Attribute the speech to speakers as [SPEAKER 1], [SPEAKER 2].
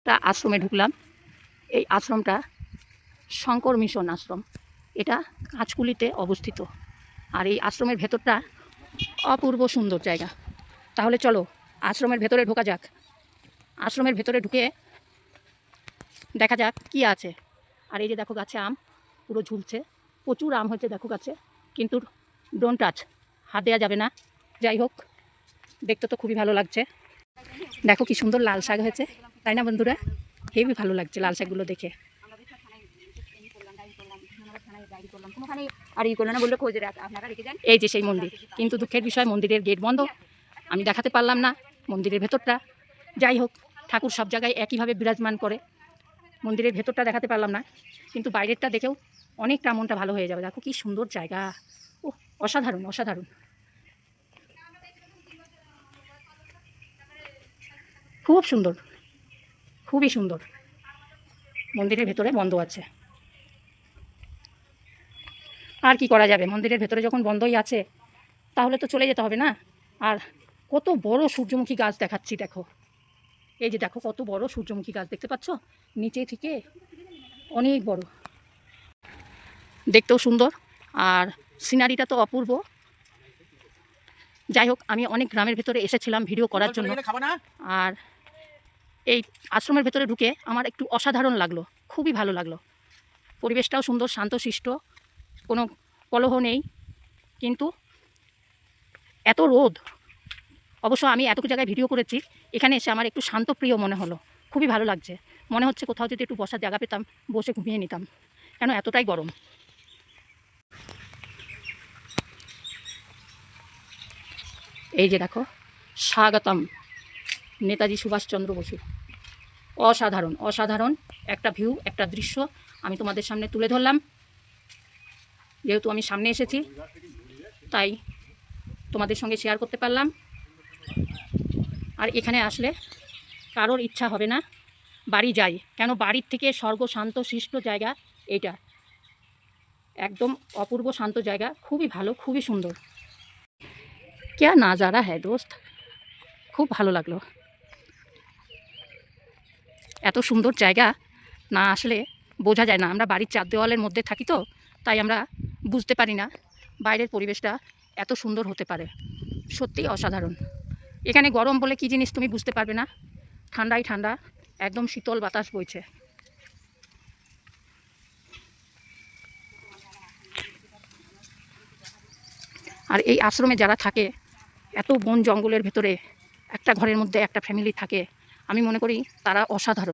[SPEAKER 1] একটা আশ্রমে ঢুকলাম। এই আশ্রমটা শঙ্কর মিশন আশ্রম, এটা কাঁচকুলিতে অবস্থিত। আর এই আশ্রমের ভেতরটা অপূর্ব সুন্দর জায়গা। তাহলে চলো আশ্রমের ভেতরে ঢোকা যাক। আশ্রমের ভেতরে ঢুকে দেখা যাক কি আছে। আর এই যে দেখো গাছে আম পুরো ঝুলছে, প্রচুর আম হয়েছে দেখো গাছে, কিন্তু ডোন্ট টাচ, হাত দেওয়া যাবে না। যাই হোক, দেখতে তো খুবই ভালো লাগছে। দেখো কি সুন্দর লাল শাক হয়েছে, তাই না বন্ধুরা? হেবি ভালো লাগছে লাল শাকগুলো দেখে। এই যে সেই মন্দির, কিন্তু দুঃখের বিষয় মন্দিরের গেট বন্ধ, আমি দেখাতে পারলাম না মন্দিরের ভেতরটা। যাই হোক, ঠাকুর সব জায়গায় একইভাবে বিরাজমান করে, মন্দিরের ভেতরটা দেখাতে পারলাম না, কিন্তু বাইরেরটা দেখেও অনেকটা মনটা ভালো হয়ে যাবে। দেখো কি সুন্দর জায়গা, ও অসাধারণ অসাধারণ, খুব সুন্দর, খুবই সুন্দর। মন্দিরের ভেতরে বন্ধ আছে, আর কি করা যাবে, মন্দিরের ভেতরে যখন বন্ধই আছে তাহলে তো চলে যেতে হবে না। আর কত বড় সূর্যমুখী গাছ দেখাচ্ছি দেখো, এই যে দেখো কত বড় সূর্যমুখী গাছ দেখতে পাচ্ছ, নিচে থেকে অনেক বড়, দেখতেও সুন্দর, আর সিনারিটা তো অপূর্ব। যাই হোক, আমি অনেক গ্রামের ভেতরে এসেছিলাম ভিডিও করার জন্য, আর এই আশ্রমের ভেতরে ঢুকে আমার একটু অসাধারণ লাগলো, খুবই ভালো লাগলো। পরিবেশটাও সুন্দর, শান্তশিষ্ট, কোনো কলহ নেই, কিন্তু এত রোদ। অবশ্য আমি এতটুকু জায়গায় ভিডিও করেছি, এখানে এসে আমার একটু শান্তপ্রিয় মনে হলো, খুবই ভালো লাগছে। মনে হচ্ছে কোথাও যদি একটু বসার জায়গা পেতাম, বসে ঘুমিয়ে নিতাম, কেন এতটাই গরম। এই যে দেখো, স্বাগতম নেতাজি সুভাষচন্দ্র বসু। অসাধারণ অসাধারণ একটা ভিউ, একটা দৃশ্য আমি তোমাদের সামনে তুলে ধরলাম। যেহেতু আমি সামনে এসেছি, তাই তোমাদের সঙ্গে শেয়ার করতে পারলাম। আর এখানে আসলে কারোর ইচ্ছা হবে না বাড়ি যাই, কেন বাড়ির থেকে স্বর্গ শান্ত শিষ্ট জায়গা এইটা, একদম অপূর্ব শান্ত জায়গা, খুবই ভালো, খুবই সুন্দর। ক্যা নাজারা হ্যায় দোস্ত, খুব ভালো লাগলো। এত সুন্দর জায়গা না আসলে বোঝা যায় না, আমরা বাড়ির চার দেওয়ালের মধ্যে থাকি তো, তাই আমরা বুঝতে পারি না বাইরের পরিবেশটা এত সুন্দর হতে পারে। সত্যিই অসাধারণ। এখানে গরম বলে কী জিনিস তুমি বুঝতে পারবে না, ঠান্ডাই ঠান্ডা, একদম শীতল বাতাস বইছে। আর এই আশ্রমে যারা থাকে, এত বন জঙ্গলের ভেতরে একটা ঘরের মধ্যে একটা ফ্যামিলি থাকে, আমি মনে করি তারা অসাধারণ।